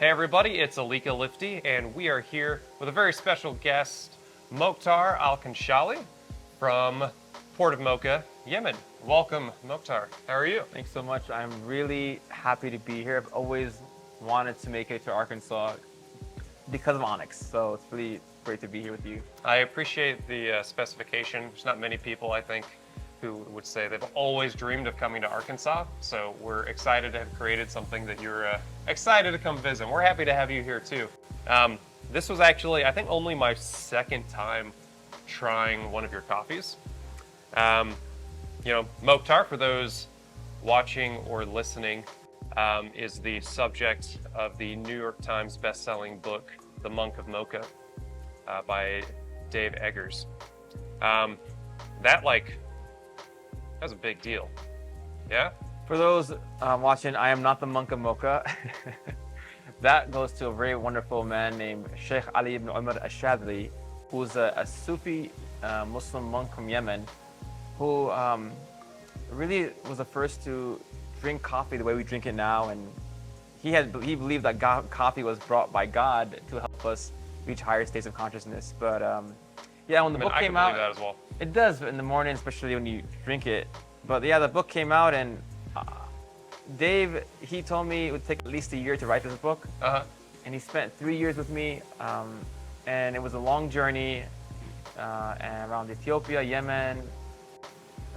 Hey everybody, it's Alika Lifty, and we are here with a very special guest, Mokhtar Alkhanshali from Port of Mokha, Yemen. Welcome, Mokhtar. How are you? Thanks so much. I'm really happy to be here. I've always wanted to make it to Arkansas because of Onyx, so it's really great to be here with you. I appreciate the specification. There's not many people, I think, who would say they've always dreamed of coming to Arkansas, so we're excited to have created something that you're excited to come visit. We're happy to have you here too. This was actually, I think, only my second time trying one of your coffees. Mokhtar, for those watching or listening, is the subject of the New York Times best-selling book, The Monk of Mocha, by Dave Eggers. That's a big deal. Yeah? For those watching, I am not the Monk of Mocha. That goes to a very wonderful man named Sheikh Ali ibn Umar al-Shadli, who's a Sufi Muslim monk from Yemen, who really was the first to drink coffee the way we drink it now. And he believed that coffee was brought by God to help us reach higher states of consciousness. But yeah, when the book came out, that as well. It does in the morning, especially when you drink it. But yeah, the book came out, and Dave, he told me it would take at least a year to write this book. And he spent 3 years with me, and it was a long journey and around Ethiopia, Yemen,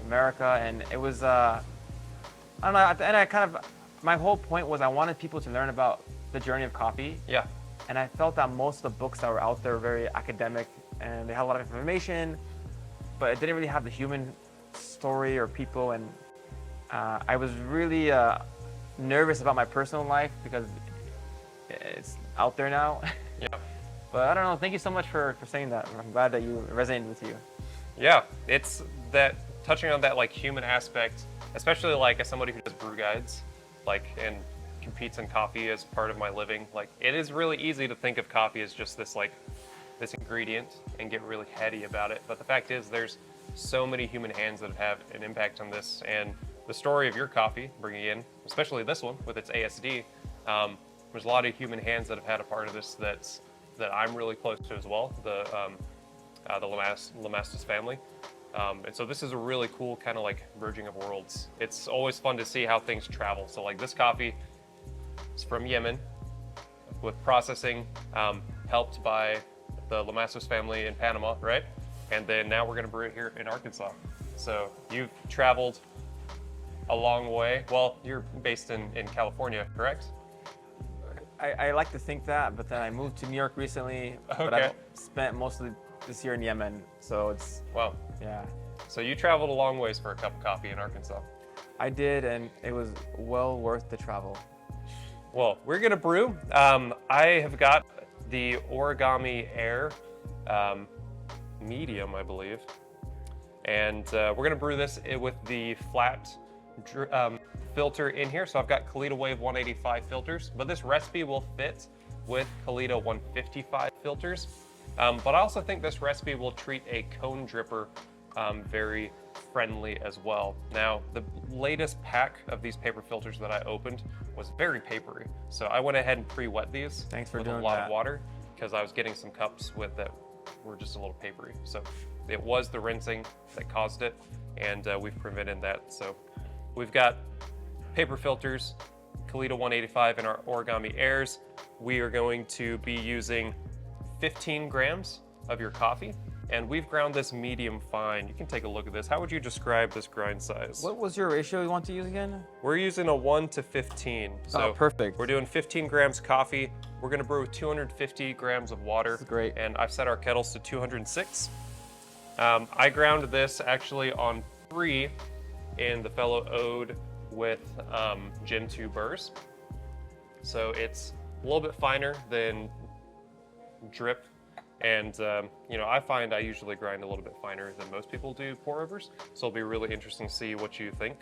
America, and it was, I don't know, at the end my whole point was I wanted people to learn about the journey of coffee. Yeah. And I felt that most of the books that were out there were very academic, and they had a lot of information, but it didn't really have the human story or people. And I was really nervous about my personal life because it's out there now. Yeah. But I don't know, thank you so much for saying that. I'm glad that you resonated with you. Yeah, it's that touching on that human aspect, especially as somebody who does brew guides, and competes in coffee as part of my living. It is really easy to think of coffee as just this this ingredient and get really heady about it. But the fact is, there's so many human hands that have an impact on this. And the story of your coffee, bringing in, especially this one with its ASD, there's a lot of human hands that have had a part of this that I'm really close to as well, the Lamastus family. And so this is a really cool kind of merging of worlds. It's always fun to see how things travel. So this coffee is from Yemen with processing, helped by the Lamastus family in Panama, right? And then now we're gonna brew it here in Arkansas. So you've traveled a long way. Well, you're based in California, correct? I like to think that, but then I moved to New York recently, but I've spent most of this year in Yemen, so it's... Wow. Yeah. So you traveled a long ways for a cup of coffee in Arkansas. I did, and it was well worth the travel. Well, we're gonna brew. I have got the Origami Air medium, I believe. And we're gonna brew this with the flat filter in here. So I've got Kalita Wave 185 filters, but this recipe will fit with Kalita 155 filters. But I also think this recipe will treat a cone dripper very friendly as well. Now, the latest pack of these paper filters that I opened was very papery. So I went ahead and pre-wet these with a lot of water because I was getting some cups that were just a little papery. So it was the rinsing that caused it, and we've prevented that. So we've got paper filters, Kalita 185 and our Origami Airs. We are going to be using 15 grams of your coffee, and we've ground this medium fine. You can take a look at this. How would you describe this grind size? What was your ratio you want to use again? We're using a 1 to 15. So perfect. We're doing 15 grams coffee. We're gonna brew with 250 grams of water. That's great. And I've set our kettles to 206. I ground this actually on 3 in the fellow ode with Gen 2 burrs. So it's a little bit finer than drip. And, I find I usually grind a little bit finer than most people do pour overs. So it'll be really interesting to see what you think,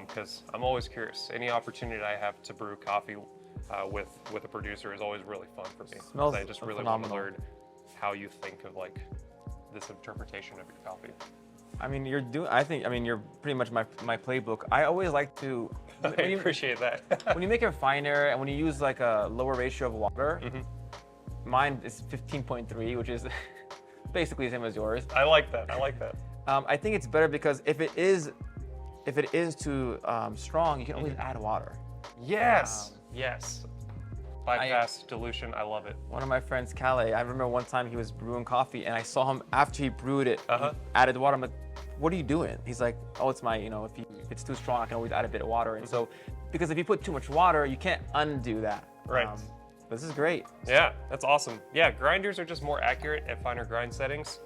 because I'm always curious. Any opportunity I have to brew coffee with a producer is always really fun for me. Smells I just really want to learn how you think of this interpretation of your coffee. I mean, you're pretty much my playbook. I always like to I appreciate that. when you make it finer and when you use like a lower ratio of water, mine is 15.3, which is basically the same as yours. I like that. I like that. I think it's better because if it is too strong, you can always add water. Yes. Yes. Bypass dilution. I love it. One of my friends, Calais, I remember one time he was brewing coffee and I saw him after he brewed it, he added water. I'm like, what are you doing? He's like, oh, it's my, if it's too strong, I can always add a bit of water. And so, because if you put too much water, you can't undo that. Right. This is great. Yeah, that's awesome. Yeah, grinders are just more accurate at finer grind settings.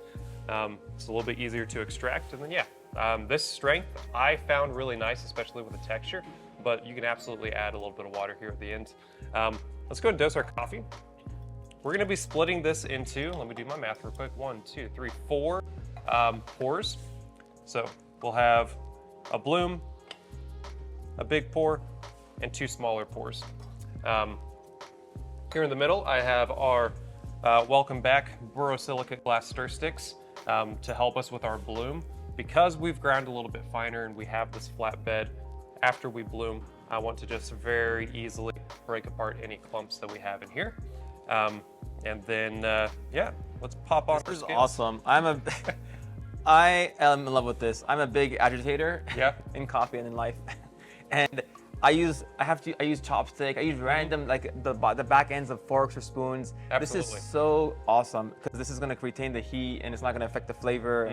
It's a little bit easier to extract. And then, this strength I found really nice, especially with the texture, but you can absolutely add a little bit of water here at the end. Let's go and dose our coffee. We're gonna be splitting this into, let me do my math real quick, 1, 2, 3, 4 pours. So we'll have a bloom, a big pour, and 2 smaller pours. Here in the middle, I have our welcome back borosilicate glass stir sticks to help us with our bloom. Because we've ground a little bit finer and we have this flat bed, after we bloom, I want to just very easily break apart any clumps that we have in here. And then, yeah, let's pop on. This is awesome. I am in love with this. I'm a big agitator in coffee and in life. And I use chopstick. I use random, like the back ends of forks or spoons. Absolutely. This is so awesome because this is going to retain the heat and it's not going to affect the flavor.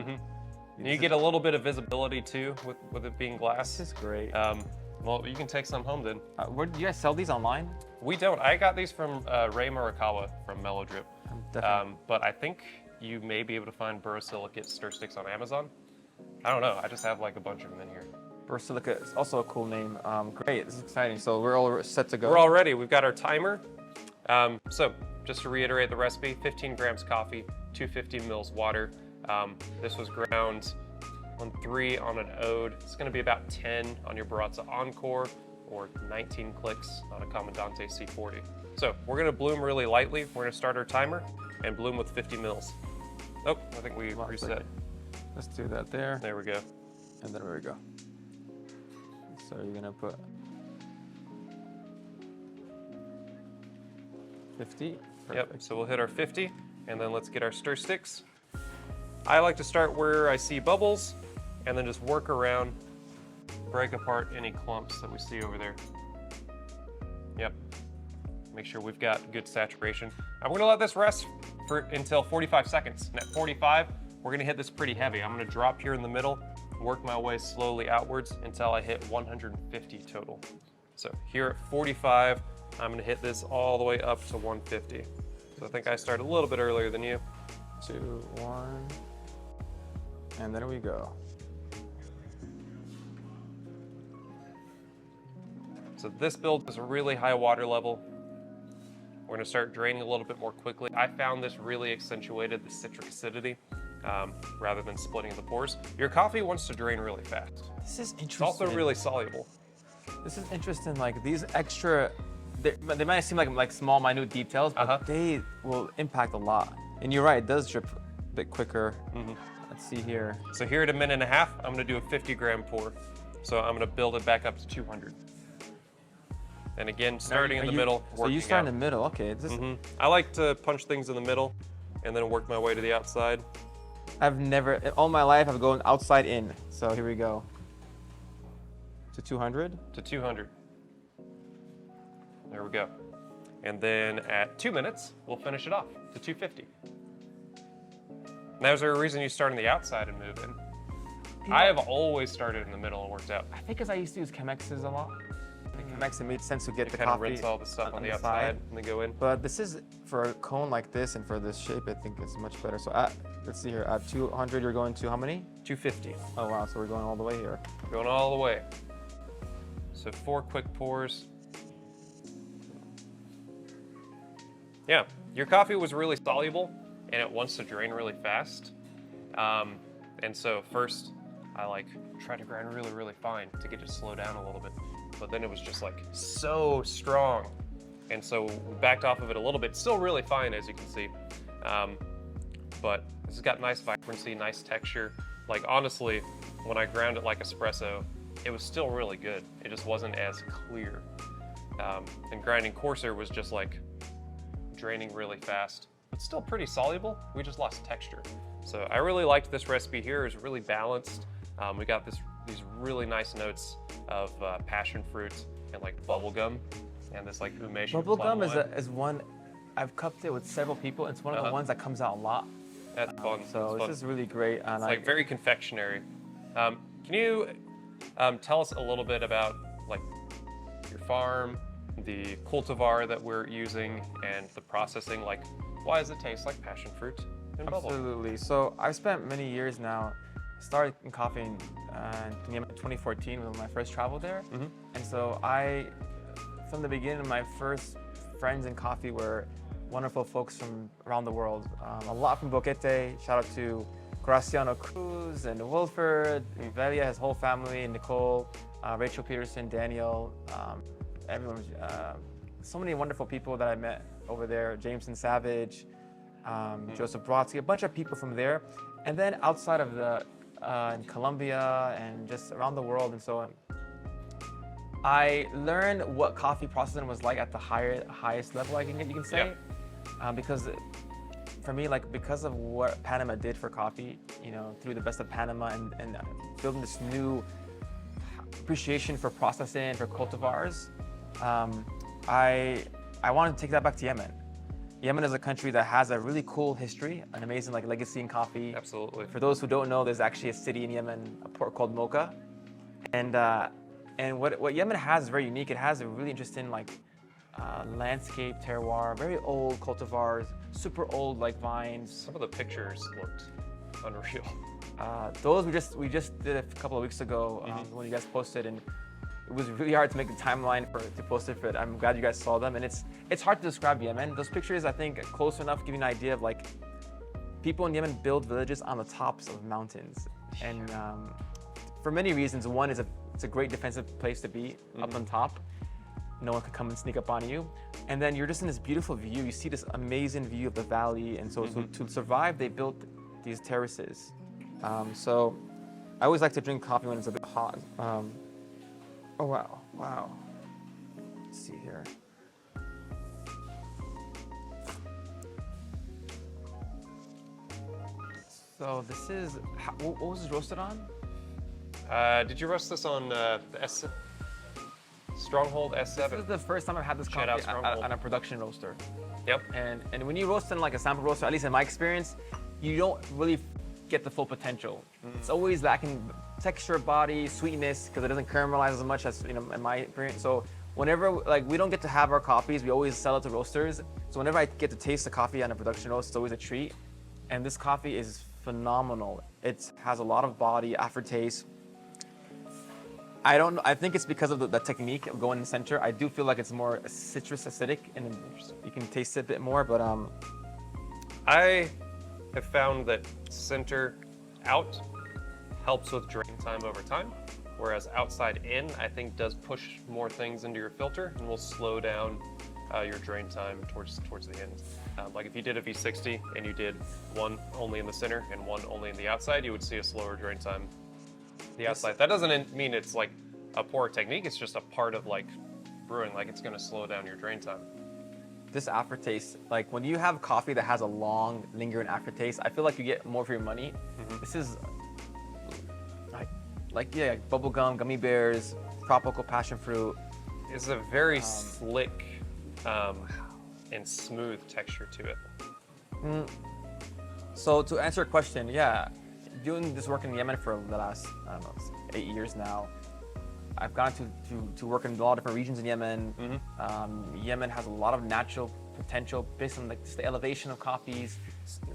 And you get a little bit of visibility too with it being glass. This is great. Well, you can take some home then. Where do you guys sell these online? We don't. I got these from Ray Murakawa from Mellow Drip. But I think you may be able to find borosilicate stir sticks on Amazon. I don't know. I just have like a bunch of them in here. Borosilicate is also a cool name. Great. This is exciting. So we're all set to go. We're all ready. We've got our timer. So just to reiterate the recipe, 15 grams coffee, 250 mils water. This was ground on 3 on an ode. It's going to be about 10 on your Baratza Encore or 19 clicks on a Comandante C40. So we're going to bloom really lightly. We're going to start our timer and bloom with 50 mils. Oh, I think we reset. Let's do that there. There we go. And then there we go. So you're going to put 50. Perfect. Yep, so we'll hit our 50 and then let's get our stir sticks. I like to start where I see bubbles and then just work around, break apart any clumps that we see over there. Yep. Make sure we've got good saturation. And we're gonna let this rest until 45 seconds. And at 45, we're gonna hit this pretty heavy. I'm gonna drop here in the middle, work my way slowly outwards until I hit 150 total. So here at 45, I'm gonna hit this all the way up to 150. So I think I start a little bit earlier than you. 2, 1, and there we go. So this build is a really high water level. We're gonna start draining a little bit more quickly. I found this really accentuated the citric acidity rather than splitting the pores. Your coffee wants to drain really fast. This is interesting. It's also really soluble. This is interesting, like these extra, they might seem like small, minute details, but they will impact a lot. And you're right, it does drip a bit quicker. Let's see here. So here at a minute and a half, I'm gonna do a 50 gram pour. So I'm gonna build it back up to 200. And again, starting in the middle, working So you start out. in the middle, okay. I like to punch things in the middle and then work my way to the outside. I've never, in all my life, I've gone outside in. So here we go. To 200? To 200. There we go. And then at 2 minutes, we'll finish it off to 250. Now, is there a reason you start on the outside and move in? I have always started in the middle and worked out. I think because I used to use Chemexes a lot. Chemex, it made sense to get the kind of coffee rinse all the stuff on the outside and then go in. But this is, for a cone like this and for this shape, I think it's much better. So let's see here, at 200, you're going to how many? 250. Oh wow, so we're going all the way here. Going all the way. So 4 quick pours. Yeah, your coffee was really soluble and it wants to drain really fast. And so first, I try to grind really, really fine to get it to slow down a little bit. But then it was just so strong. And so we backed off of it a little bit. Still really fine, as you can see. But this has got nice vibrancy, nice texture. Honestly, when I ground it like espresso, it was still really good. It just wasn't as clear. And grinding coarser was just like draining really fast. It's still pretty soluble. We just lost texture. So I really liked this recipe here. It's really balanced. We got these really nice notes of passion fruit and like bubblegum and this like umeshu. Bubblegum is one, I've cupped it with several people. It's one of the ones that comes out a lot. That's fun. So That's this is really great. And it's like very confectionery. Can you tell us a little bit about like your farm, the cultivar that we're using, and the processing? Like, why does it taste like passion fruit and bubble? Absolutely. So I've spent many years now. Started in coffee in Yemen in 2014 was my first travel there. And so from the beginning, my first friends in coffee were wonderful folks from around the world. A lot from Boquete. Shout out to Graciano Cruz and Wilford, Velia, his whole family, Nicole, Rachel Peterson, Daniel, everyone. So many wonderful people that I met over there. Jameson Savage, Joseph Brodsky, a bunch of people from there. And then outside of in Colombia and just around the world and so on, I learned what coffee processing was like at the highest level you can say. Because for me, like because of what Panama did for coffee, through the best of Panama and building this new appreciation for processing, for cultivars, I wanted to take that back to Yemen. Yemen is a country that has a really cool history, an amazing legacy in coffee. Absolutely. For those who don't know, there's actually a city in Yemen, a port called Mokha, and what Yemen has is very unique. It has a really interesting landscape, terroir, very old cultivars, super old vines. Some of the pictures looked unreal. Those we just did a couple of weeks ago when you guys posted, and it was really hard to make the timeline to post it, but I'm glad you guys saw them. And it's hard to describe Yemen. Those pictures, I think, close enough give you an idea of people in Yemen build villages on the tops of mountains, and for many reasons. One is it's a great defensive place to be up on top. No one could come and sneak up on you. And then you're just in this beautiful view. You see this amazing view of the valley. And so to survive, they built these terraces. So I always like to drink coffee when it's a bit hot. Oh, wow. Let's see here. So this is, what was this roasted on? Did you roast this on the Stronghold S7? This is the first time I've had this coffee on a production roaster. Yep. And when you roast in a sample roaster, at least in my experience, you don't really get the full potential. It's always lacking texture, body, sweetness, because it doesn't caramelize as much as in my experience. So whenever we don't get to have our coffees, we always sell it to roasters. So whenever I get to taste the coffee on a production roast, it's always a treat. And this coffee is phenomenal. It has a lot of body, aftertaste. I think it's because of the technique of going in the center. I do feel like it's more citrus acidic and you can taste it a bit more, but I have found that center out helps with drain time over time, whereas outside in, I think, does push more things into your filter and will slow down your drain time towards the end. Like if you did a V60 and you did one only in the center and one only in the outside, you would see a slower drain time the outside. That doesn't mean it's like a poor technique, it's just a part of brewing, it's gonna slow down your drain time. This aftertaste, when you have coffee that has a long, lingering aftertaste, I feel like you get more for your money. This is bubble gum, gummy bears, tropical passion fruit. It's a very slick and smooth texture to it. So to answer your question, doing this work in Yemen for the last, 8 years now, I've gone to work in a lot of different regions in Yemen. Yemen has a lot of natural potential based on just the elevation of coffees.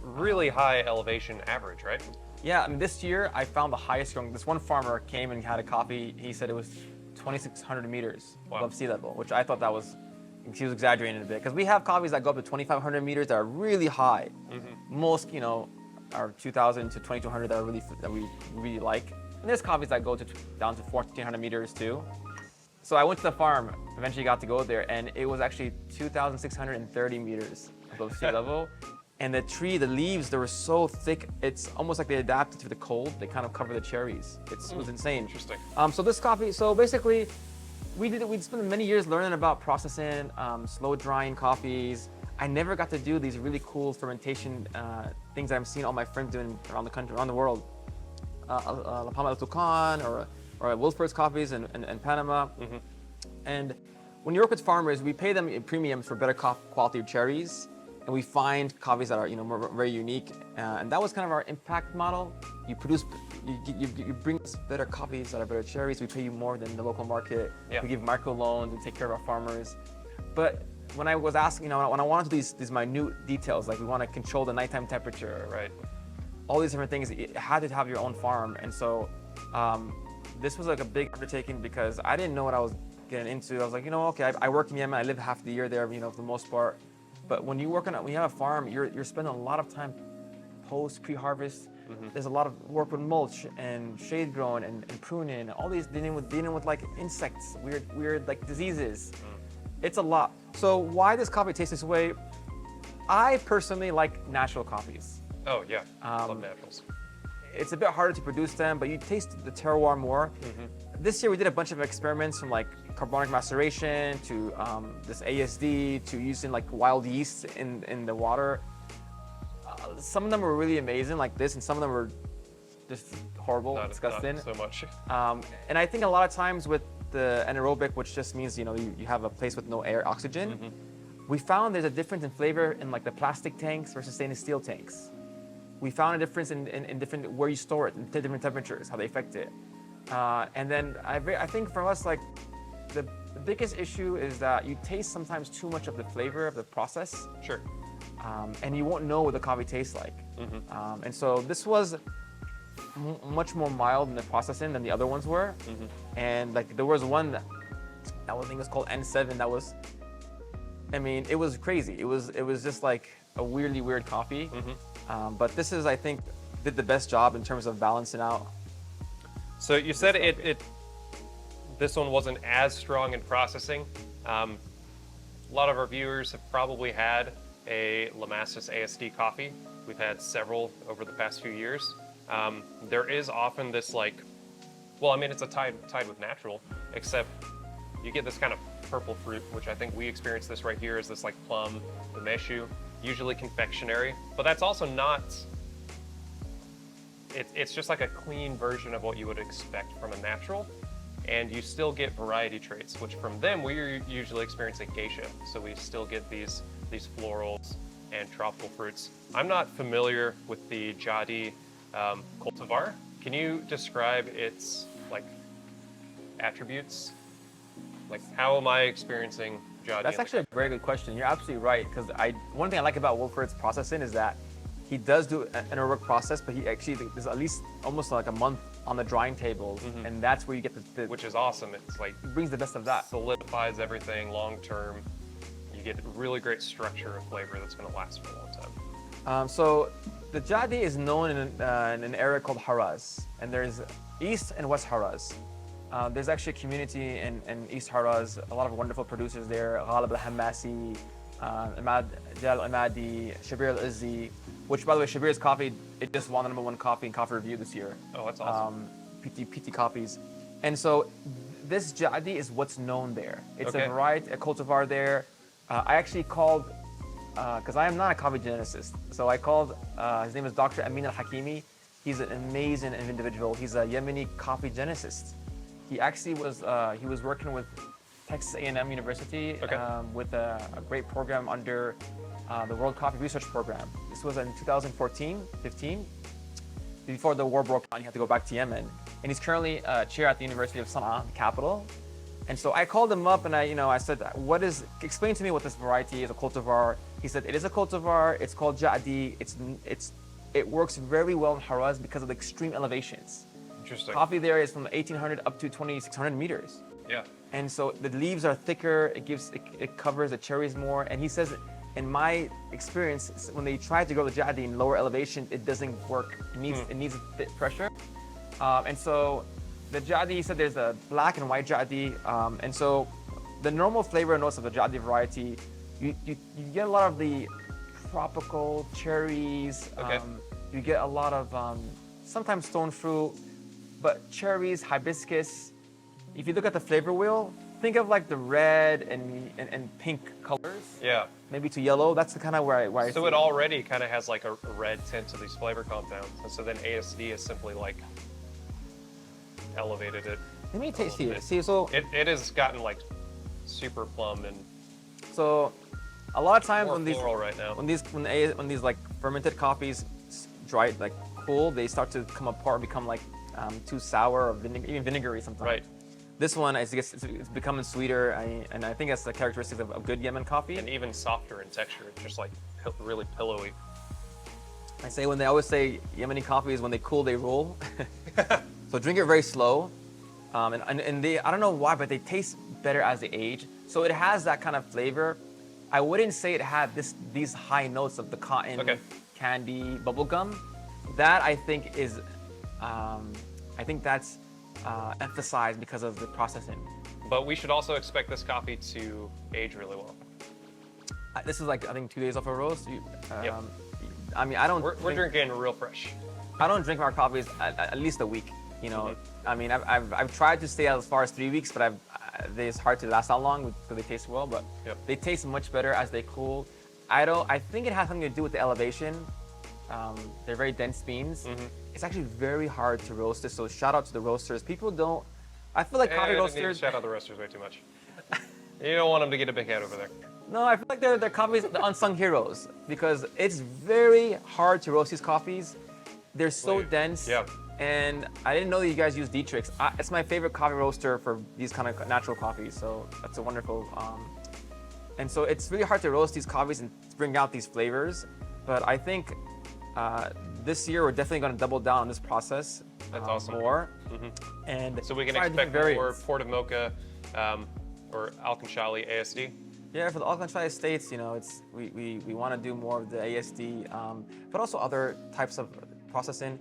Really high elevation average, right? Yeah, this year I found the highest growing. This one farmer came and had a coffee. He said it was 2,600 meters above sea level, which I thought he was exaggerating a bit, because we have coffees that go up to 2,500 meters that are really high. Most, are 2,000 to 2,200 that we really like. And there's coffees that go down to 1,400 meters too. So I went to the farm, eventually got to go there, and it was actually 2,630 meters above sea level. And the tree, the leaves, they were so thick, it's almost like they adapted to the cold. They kind of cover the cherries. It was insane. Interesting. So this coffee, so basically, we'd spent many years learning about processing, slow drying coffees. I never got to do these really cool fermentation things that I'm seeing all my friends doing around the country, around the world. La Palma del Tucán or Wilford's coffees in Panama. And when you work with farmers, we pay them premiums for better quality of cherries. And we find coffees that are, very unique, and that was kind of our impact model. You bring us better coffees that are better cherries. We pay you more than the local market. Yeah. We give micro loans. We take care of our farmers. But when I was asking, when I wanted to do these minute details, like we want to control the nighttime temperature, Right. all these different things, you had to have your own farm. And so this was like a big undertaking because I didn't know what I was getting into. I was like, okay, I work in Yemen. I live half the year there, for the most part. But when you have a farm, you're spending a lot of time pre-harvest. There's a lot of work with mulch and shade growing and pruning and all these dealing with like insects, weird like diseases. It's a lot. So why does coffee taste this way? I personally like natural coffees. Oh yeah, love naturals. It's a bit harder to produce them, but you taste the terroir more. This year we did a bunch of experiments from like carbonic maceration to this ASD to using like wild yeast in the water. Some of them were really amazing like this, and some of them were just horrible, disgusting. Not so much. And I think a lot of times with the anaerobic, which just means you have a place with no air, oxygen, we found there's a difference in flavor in like the plastic tanks versus stainless steel tanks. We found a difference in different where you store it, in different temperatures, how they affect it. And then I think for us, like the biggest issue is that you taste sometimes too much of the flavor of the process. Sure. And you won't know what the coffee tastes like. And so this was much more mild in the processing than the other ones were. And like there was one that I think was called N7 that was, it was crazy. It was just like a weirdly weird coffee. But this is, I think, did the best job in terms of balancing out. So you said this one wasn't as strong in processing. A lot of our viewers have probably had a Lamastus ASD coffee. We've had several over the past few years. There is often this it's a tied with natural, except you get this kind of purple fruit, which I think we experience this right here is this like plum, umeshu, usually confectionery, but that's also not, it's just like a clean version of what you would expect from a natural, and you still get variety traits, which from them we're usually experiencing geisha, so we still get these florals and tropical fruits. I'm not familiar with the Jaadi cultivar. Can you describe its like attributes? Like how am I experiencing Jaadi? That's actually a very good question. You're absolutely right, because one thing I like about Wilford's processing is that he does do an anaerobic process, but he actually there's at least almost like a month on the drying tables, and that's where you get the which is awesome. It's like it brings the best of that. Solidifies everything long term. You get really great structure and flavor that's going to last for a long time. So the Jaadi is known in an area called Haraz, and there's East and West Haraz. There's actually a community in East Haraz, a lot of wonderful producers there, Ghalib al-Hammasi, Imad al-Imadi, Shabir al-Izzi, which by the way, Shabir's coffee, it just won the #1 coffee in Coffee Review this year. Oh, that's awesome. PT coffees. And so this Jaadi is what's known there. It's Okay. a variety, a cultivar there. I actually called, because I am not a coffee geneticist, so I called, his name is Dr. Amin al-Hakimi. He's an amazing individual. He's a Yemeni coffee geneticist. He actually was working with Texas A&M University with a great program under the World Coffee Research Program. This was in 2014-15. Before the war broke out, he had to go back to Yemen. And he's currently a chair at the University of Sana'a, the capital. And so I called him up and I said, explain to me what this variety is, a cultivar. He said, it is a cultivar, it's called Jaadi. It works very well in Haraz because of the extreme elevations. Interesting. Coffee there is from 1,800 up to 2,600 meters. Yeah. And so the leaves are thicker, it covers the cherries more. And he says, in my experience, when they try to grow the Jaadi in lower elevation, it doesn't work. It needs a bit pressure. And so the Jaadi, he said there's a black and white Jaadi. And so the normal flavor notes of the Jaadi variety, you get a lot of the tropical cherries. Okay. You get a lot of sometimes stone fruit, but cherries, hibiscus. If you look at the flavor wheel, think of like the red and pink colors. Yeah. Maybe to yellow. That's the kind of where I So see it already kind of has like a red tint to these flavor compounds, and so then ASD is simply like elevated it. Let me taste little it. bit. See, so It has gotten like super plum and so a lot of times more when these floral right now. when these like fermented coffees dry like cool, they start to come apart, become like too sour or even vinegary sometimes. Right. This one, it's becoming sweeter, and I think that's the characteristics of good Yemen coffee. And even softer in texture, it's just like really pillowy. I say when they always say Yemeni coffee is when they cool, they roll. So drink it very slow, and they, I don't know why, but they taste better as they age. So it has that kind of flavor. I wouldn't say it had these high notes of the cotton, candy, bubble gum. That I think is, I think that's emphasized because of the processing. But we should also expect this coffee to age really well. This is like I think 2 days off a roast. Yep. I mean, I don't. We're drinking real fresh. I don't drink our coffees at least a week. You know, I mean, I've tried to stay as far as 3 weeks, but it's hard to last that long because they taste well. But they taste much better as they cool. I think it has something to do with the elevation. They're very dense beans. It's actually very hard to roast this. So shout out to the roasters. People don't. I feel like coffee roasters. Shout out the roasters way too much. You don't want them to get a big head over there. No, I feel like they're coffees, the unsung heroes, because it's very hard to roast these coffees. They're so dense. Yeah. And I didn't know that you guys use Dietrich's. It's my favorite coffee roaster for these kind of natural coffees. So that's a wonderful. And so it's really hard to roast these coffees and bring out these flavors. But I think this year we're definitely going to double down on this process. That's awesome. More. And So we can try expect different more variants. Port of Mokha or Al-Khanshali ASD. Yeah, for the Al-Khanshali Estates, you know, we want to do more of the ASD, but also other types of processing.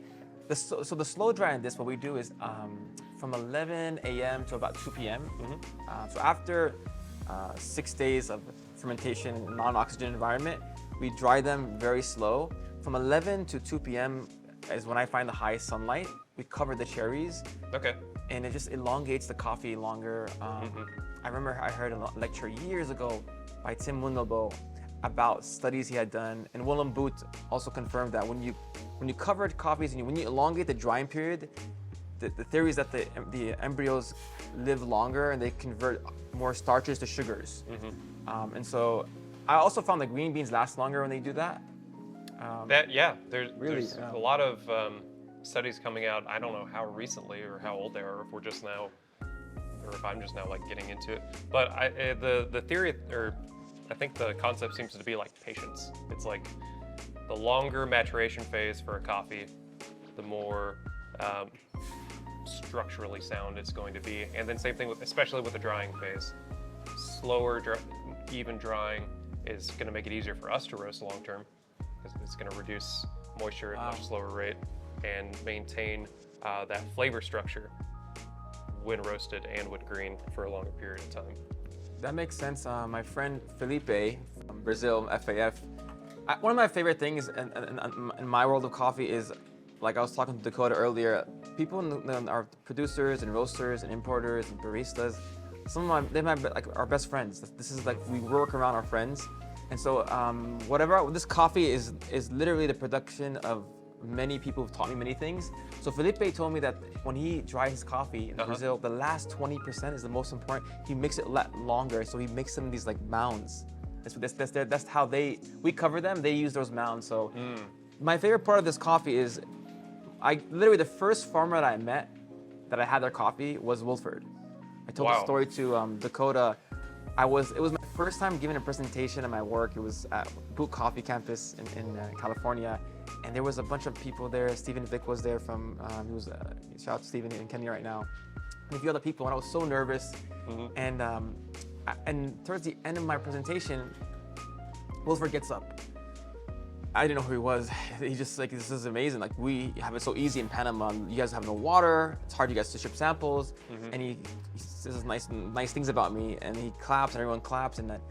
So the slow dry in this, what we do is from 11 a.m. to about 2 p.m. So after 6 days of fermentation in a non-oxygen environment, we dry them very slow. From 11 to 2 p.m. is when I find the highest sunlight. We cover the cherries. Okay. And it just elongates the coffee longer. I remember I heard a lecture years ago by Tim Wundelbo about studies he had done, and Willem Boot also confirmed that when you cover coffees and when you elongate the drying period, the theory is that the embryos live longer and they convert more starches to sugars. And so I also found that green beans last longer when they do that. There's a lot of studies coming out. I don't know how recently or how old they are, if we're just now, or if I'm just now like getting into it. But the theory, or I think the concept seems to be like patience. It's like the longer maturation phase for a coffee, the more structurally sound it's going to be. And then same thing with, especially with the drying phase. Slower, even drying is going to make it easier for us to roast long term. It's going to reduce moisture at a much slower rate and maintain that flavor structure when roasted and when green for a longer period of time. That makes sense. My friend Felipe from Brazil, FAF, one of my favorite things in my world of coffee is, like I was talking to Dakota earlier, people are producers and roasters and importers and baristas. Some of them are like our best friends. This is like, we work around our friends. And so this coffee is literally the production of many people who've taught me many things. So Felipe told me that when he dries his coffee in Brazil, the last 20% is the most important. He makes it longer, so he makes them these like mounds. That's how we cover them. They use those mounds. So my favorite part of this coffee is, literally the first farmer that I met that I had their coffee was Wilford. I told the story to Dakota. It was my first time giving a presentation at my work. It was at Boot Coffee Campus in California, and there was a bunch of people there. Stephen Vick was there from, shout out to Stephen in Kenya right now, and a few other people, and I was so nervous. And towards the end of my presentation, Wilford gets up. I didn't know who he was. He just like, this is amazing. Like, we have it so easy in Panama. You guys have no water. It's hard for you guys to ship samples. And he says nice things about me, and he claps, and everyone claps. And then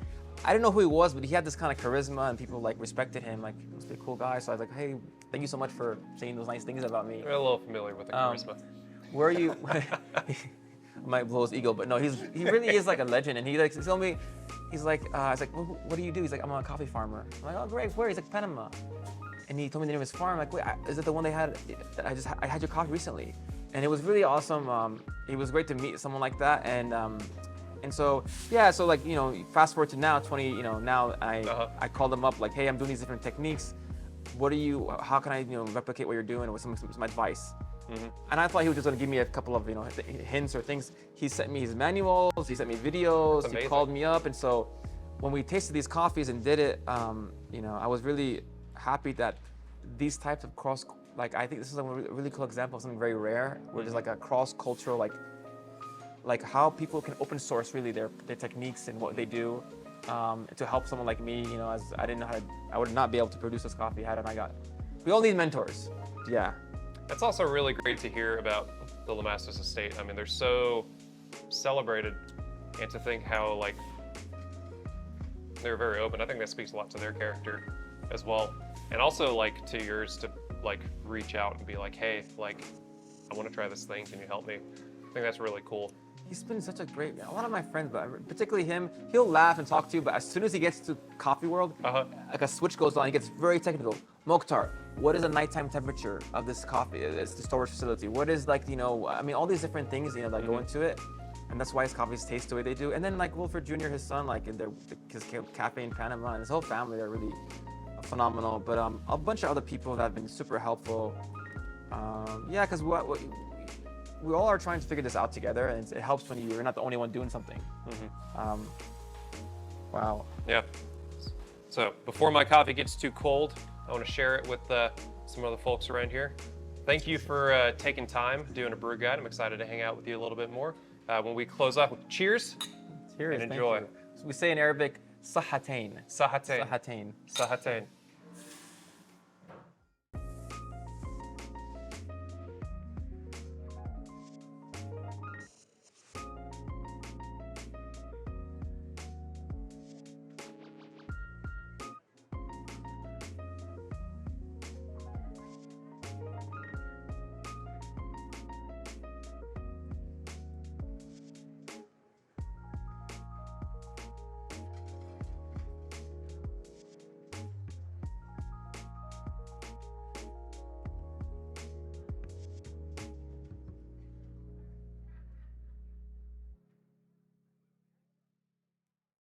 I didn't know who he was, but he had this kind of charisma, and people like respected him. Like, he must be a cool guy. So I was like, hey, thank you so much for saying those nice things about me. I'm a little familiar with the charisma. Where are you? I might blow his ego, but no, he really is like a legend. And he like told me, he's like, I was like, what do you do? He's like, I'm a coffee farmer. I'm like, oh great, where? He's like, Panama. And he told me the name of his farm. I'm like, wait, is it the one they had? I had your coffee recently, and it was really awesome. It was great to meet someone like that, and so yeah, so like fast forward to now, now I called them up like, hey, I'm doing these different techniques. How can I replicate what you're doing with some advice? Mm-hmm. And I thought he was just going to give me a couple of hints or things. He sent me his manuals, he sent me videos, he called me up, and so when we tasted these coffees and did it, I was really happy that these types of I think this is a really cool example of something very rare, which is like a cross-cultural, like how people can open source really their techniques and what they do to help someone like me, as I didn't know I would not be able to produce this coffee had I got. We all need mentors. Yeah. That's also really great to hear about the Lamastus estate. I mean, they're so celebrated, and to think how like they're very open. I think that speaks a lot to their character as well. And also like to yours to like reach out and be like, hey, like I want to try this thing. Can you help me? I think that's really cool. He's been such a lot of my friends, but particularly him, he'll laugh and talk to you, but as soon as he gets to coffee world, like a switch goes on, he gets very technical. Mokhtar, what is the nighttime temperature of this coffee? It's the storage facility. What is all these different things, that go into it. And that's why his coffees taste the way they do. And then like Wilford Jr., his son, like in his cafe in Panama, and his whole family, they're really phenomenal. But a bunch of other people that have been super helpful. Yeah, because we all are trying to figure this out together, and it helps when you're not the only one doing something. Mm-hmm. Wow. Yeah. So before my coffee gets too cold, I want to share it with some other folks around here. Thank you for taking time doing a brew guide. I'm excited to hang out with you a little bit more. When we close up, cheers. Cheers. And enjoy. So we say in Arabic, sahatain. Sahatain. Sahatain. Sahatain.